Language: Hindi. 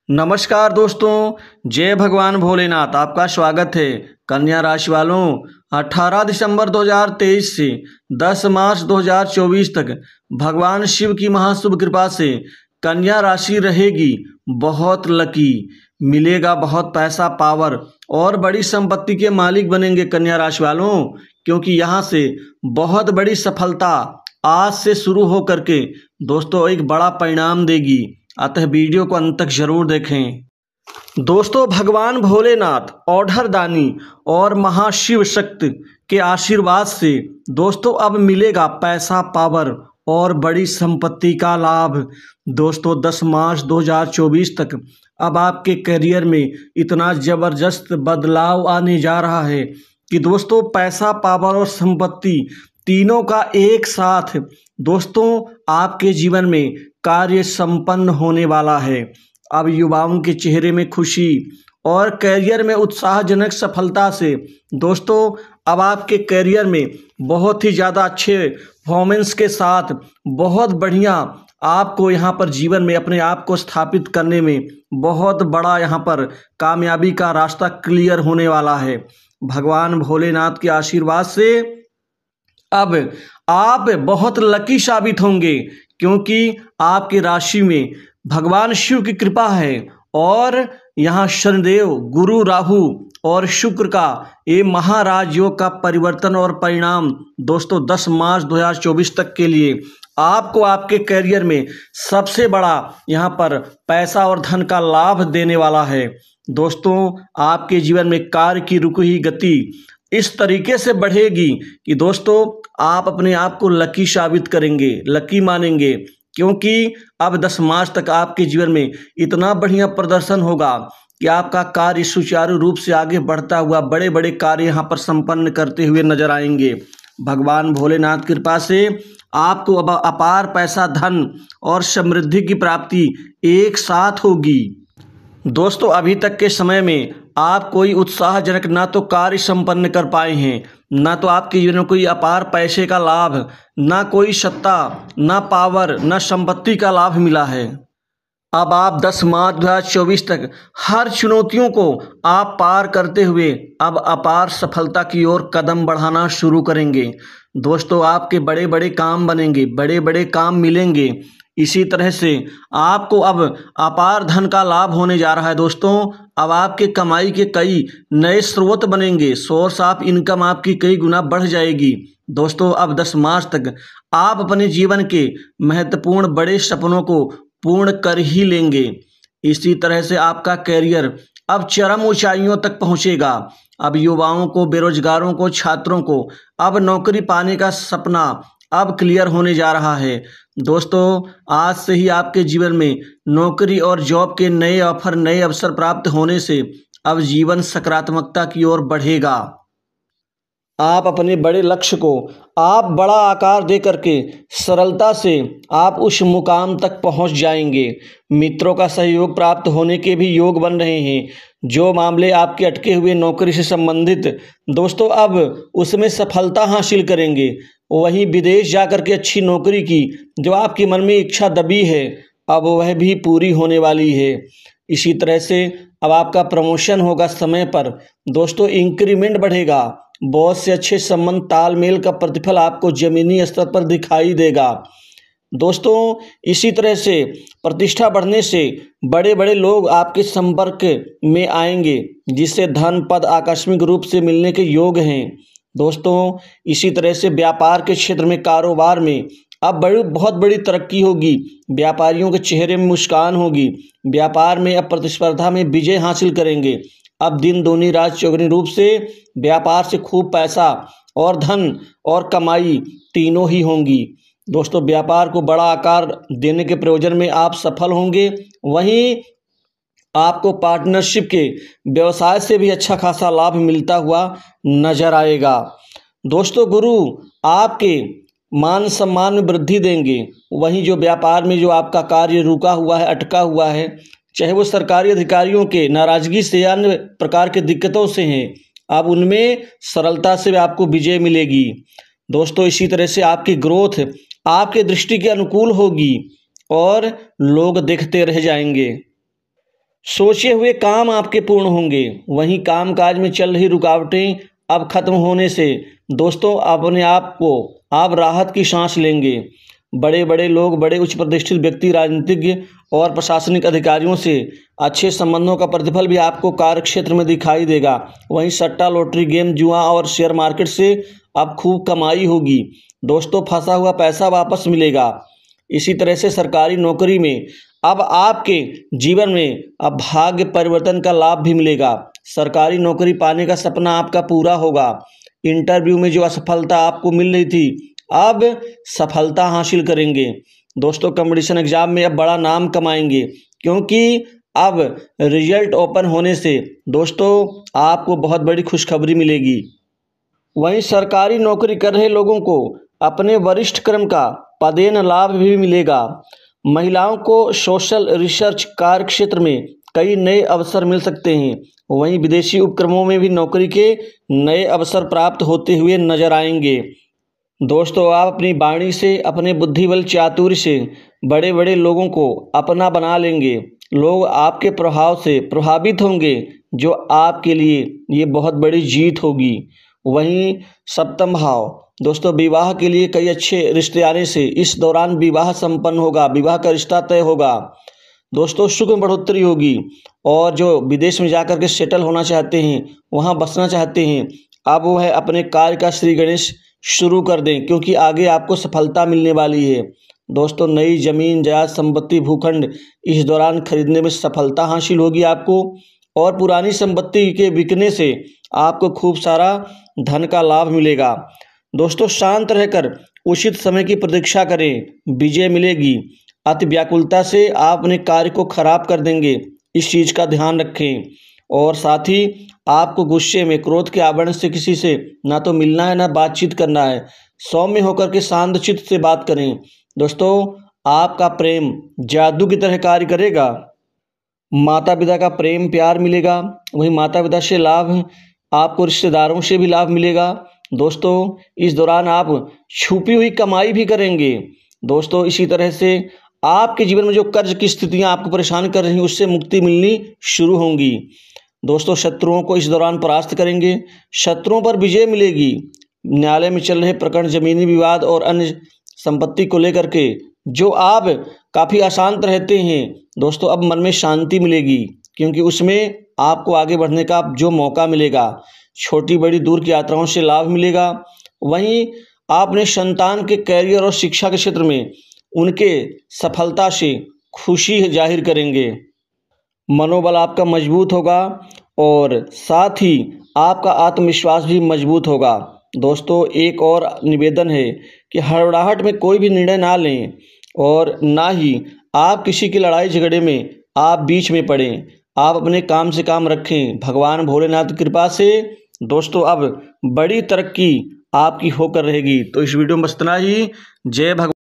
नमस्कार दोस्तों, जय भगवान भोलेनाथ। आपका स्वागत है। कन्या राशि वालों, 18 दिसंबर 2023 से 10 मार्च 2024 तक भगवान शिव की महाशुभ कृपा से कन्या राशि रहेगी बहुत लकी। मिलेगा बहुत पैसा, पावर और बड़ी संपत्ति के मालिक बनेंगे कन्या राशि वालों, क्योंकि यहाँ से बहुत बड़ी सफलता आज से शुरू हो करके दोस्तों एक बड़ा परिणाम देगी। अतः वीडियो को अंत तक जरूर देखें। दोस्तों, भगवान भोलेनाथ औढ़र दानी और महाशिव शक्ति के आशीर्वाद से दोस्तों अब मिलेगा पैसा, पावर और बड़ी संपत्ति का लाभ। दोस्तों 10 मार्च 2024 तक अब आपके करियर में इतना जबरदस्त बदलाव आने जा रहा है कि दोस्तों पैसा, पावर और संपत्ति तीनों का एक साथ दोस्तों आपके जीवन में कार्य संपन्न होने वाला है। अब युवाओं के चेहरे में खुशी और करियर में उत्साहजनक सफलता से दोस्तों अब आपके करियर में बहुत ही ज़्यादा अच्छे परफॉर्मेंस के साथ बहुत बढ़िया आपको यहाँ पर जीवन में अपने आप को स्थापित करने में बहुत बड़ा यहाँ पर कामयाबी का रास्ता क्लियर होने वाला है। भगवान भोलेनाथ के आशीर्वाद से अब आप बहुत लकी साबित होंगे, क्योंकि आपकी राशि में भगवान शिव की कृपा है और यहाँ शनिदेव, गुरु, राहु और शुक्र का ये महाराज योग का परिवर्तन और परिणाम दोस्तों 10 मार्च 2024 तक के लिए आपको आपके करियर में सबसे बड़ा यहाँ पर पैसा और धन का लाभ देने वाला है। दोस्तों आपके जीवन में कार्य की रुकी हुई गति इस तरीके से बढ़ेगी कि दोस्तों आप अपने आप को लकी साबित करेंगे, लकी मानेंगे, क्योंकि अब 10 मार्च तक आपके जीवन में इतना बढ़िया प्रदर्शन होगा कि आपका कार्य सुचारू रूप से आगे बढ़ता हुआ बड़े बड़े कार्य यहाँ पर संपन्न करते हुए नजर आएंगे। भगवान भोलेनाथ की कृपा से आपको अब अपार पैसा, धन और समृद्धि की प्राप्ति एक साथ होगी। दोस्तों अभी तक के समय में आप कोई उत्साहजनक ना तो कार्य संपन्न कर पाए हैं, ना तो आपके जीवन में कोई अपार पैसे का लाभ, ना कोई सत्ता, ना पावर, ना संपत्ति का लाभ मिला है। अब आप 10 मार्च 2024 तक हर चुनौतियों को आप पार करते हुए अब अपार सफलता की ओर कदम बढ़ाना शुरू करेंगे। दोस्तों आपके बड़े बड़े काम बनेंगे, बड़े बड़े काम मिलेंगे। इसी तरह से आपको अब अपार धन का लाभ होने जा रहा है। दोस्तों अब आपके कमाई के कई नए स्रोत बनेंगे, सोर्स ऑफ इनकम आपकी कई गुना बढ़ जाएगी। दोस्तों अब 10 मार्च तक आप अपने जीवन के महत्वपूर्ण बड़े सपनों को पूर्ण कर ही लेंगे। इसी तरह से आपका करियर अब चरम ऊंचाइयों तक पहुंचेगा। अब युवाओं को, बेरोजगारों को, छात्रों को अब नौकरी पाने का सपना अब क्लियर होने जा रहा है। दोस्तों आज से ही आपके जीवन में नौकरी और जॉब के नए ऑफर, नए अवसर प्राप्त होने से अब जीवन सकारात्मकता की ओर बढ़ेगा। आप अपने बड़े लक्ष्य को आप बड़ा आकार दे करके सरलता से आप उस मुकाम तक पहुंच जाएंगे। मित्रों का सहयोग प्राप्त होने के भी योग बन रहे हैं। जो मामले आपके अटके हुए नौकरी से संबंधित दोस्तों अब उसमें सफलता हासिल करेंगे। वहीं विदेश जाकर के अच्छी नौकरी की जो आपके मन में इच्छा दबी है अब वह भी पूरी होने वाली है। इसी तरह से अब आपका प्रमोशन होगा समय पर। दोस्तों इंक्रीमेंट बढ़ेगा, बॉस से अच्छे संबंध, तालमेल का प्रतिफल आपको जमीनी स्तर पर दिखाई देगा। दोस्तों इसी तरह से प्रतिष्ठा बढ़ने से बड़े बड़े लोग आपके संपर्क में आएंगे, जिससे धन, पद आकस्मिक रूप से मिलने के योग हैं। दोस्तों इसी तरह से व्यापार के क्षेत्र में, कारोबार में अब बहुत बड़ी तरक्की होगी। व्यापारियों के चेहरे में मुस्कान होगी। व्यापार में अब प्रतिस्पर्धा में विजय हासिल करेंगे। अब दिन दूनी रात चौगुनी रूप से व्यापार से खूब पैसा और धन और कमाई तीनों ही होंगी। दोस्तों व्यापार को बड़ा आकार देने के प्रयोजन में आप सफल होंगे। वहीं आपको पार्टनरशिप के व्यवसाय से भी अच्छा खासा लाभ मिलता हुआ नजर आएगा। दोस्तों गुरु आपके मान सम्मान में वृद्धि देंगे। वहीं जो व्यापार में जो आपका कार्य रुका हुआ है, अटका हुआ है, चाहे वो सरकारी अधिकारियों के नाराजगी से या अन्य प्रकार के दिक्कतों से हैं, अब उनमें सरलता से आपको विजय मिलेगी। दोस्तों इसी तरह से आपकी ग्रोथ आपके दृष्टि के अनुकूल होगी और लोग देखते रह जाएंगे। सोचे हुए काम आपके पूर्ण होंगे। वहीं कामकाज में चल रही रुकावटें अब खत्म होने से दोस्तों अपने आप को आप राहत की सांस लेंगे। बड़े बड़े लोग, बड़े उच्च प्रतिष्ठित व्यक्ति, राजनीतिज्ञ और प्रशासनिक अधिकारियों से अच्छे संबंधों का प्रतिफल भी आपको कार्य क्षेत्र में दिखाई देगा। वहीं सट्टा, लॉटरी, गेम, जुआ और शेयर मार्केट से अब खूब कमाई होगी। दोस्तों फंसा हुआ पैसा वापस मिलेगा। इसी तरह से सरकारी नौकरी में अब आपके जीवन में अब भाग्य परिवर्तन का लाभ भी मिलेगा। सरकारी नौकरी पाने का सपना आपका पूरा होगा। इंटरव्यू में जो असफलता आपको मिल रही थी अब सफलता हासिल करेंगे। दोस्तों कंपटीशन एग्जाम में अब बड़ा नाम कमाएंगे, क्योंकि अब रिजल्ट ओपन होने से दोस्तों आपको बहुत बड़ी खुशखबरी मिलेगी। वहीं सरकारी नौकरी कर रहे लोगों को अपने वरिष्ठ क्रम का पदेन लाभ भी मिलेगा। महिलाओं को सोशल रिसर्च कार्य क्षेत्र में कई नए अवसर मिल सकते हैं। वहीं विदेशी उपक्रमों में भी नौकरी के नए अवसर प्राप्त होते हुए नजर आएंगे। दोस्तों आप अपनी वाणी से, अपने बुद्धिबल चातुर्य से बड़े बड़े लोगों को अपना बना लेंगे। लोग आपके प्रभाव से प्रभावित होंगे, जो आपके लिए ये बहुत बड़ी जीत होगी। वहीं सप्तम भाव दोस्तों विवाह के लिए कई अच्छे रिश्ते आने से इस दौरान विवाह संपन्न होगा, विवाह का रिश्ता तय होगा। दोस्तों सुख में बढ़ोतरी होगी। और जो विदेश में जाकर के सेटल होना चाहते हैं, वहाँ बसना चाहते हैं, अब वो है अपने कार्य का श्री गणेश शुरू कर दें, क्योंकि आगे आपको सफलता मिलने वाली है। दोस्तों नई जमीन, जायदाद, संपत्ति, भूखंड इस दौरान खरीदने में सफलता हासिल होगी आपको। और पुरानी संपत्ति के बिकने से आपको खूब सारा धन का लाभ मिलेगा। दोस्तों शांत रहकर उचित समय की प्रतीक्षा करें, विजय मिलेगी। अति व्याकुलता से आप अपने कार्य को खराब कर देंगे, इस चीज़ का ध्यान रखें। और साथ ही आपको गुस्से में, क्रोध के आवरण से किसी से ना तो मिलना है ना बातचीत करना है। सौम्य होकर के शांत चित्त से बात करें। दोस्तों आपका प्रेम जादू की तरह कार्य करेगा। माता पिता का प्रेम प्यार मिलेगा। वहीं माता पिता से लाभ, आपको रिश्तेदारों से भी लाभ मिलेगा। दोस्तों इस दौरान आप छुपी हुई कमाई भी करेंगे। दोस्तों इसी तरह से आपके जीवन में जो कर्ज की स्थितियां आपको परेशान कर रही हैं, उससे मुक्ति मिलनी शुरू होंगी। दोस्तों शत्रुओं को इस दौरान परास्त करेंगे, शत्रुओं पर विजय मिलेगी। न्यायालय में चल रहे प्रकरण, जमीनी विवाद और अन्य संपत्ति को लेकर के जो आप काफ़ी अशांत रहते हैं, दोस्तों अब मन में शांति मिलेगी, क्योंकि उसमें आपको आगे बढ़ने का जो मौका मिलेगा। छोटी बड़ी दूर की यात्राओं से लाभ मिलेगा। वहीं आप अपने संतान के कैरियर और शिक्षा के क्षेत्र में उनके सफलता से खुशी जाहिर करेंगे। मनोबल आपका मजबूत होगा और साथ ही आपका आत्मविश्वास भी मजबूत होगा। दोस्तों एक और निवेदन है कि हड़बड़ाहट में कोई भी निर्णय ना लें और ना ही आप किसी की लड़ाई झगड़े में आप बीच में पड़ें। आप अपने काम से काम रखें। भगवान भोलेनाथ की कृपा से दोस्तों अब बड़ी तरक्की आपकी होकर रहेगी। तो इस वीडियो में बस इतना ही। जय भगवान।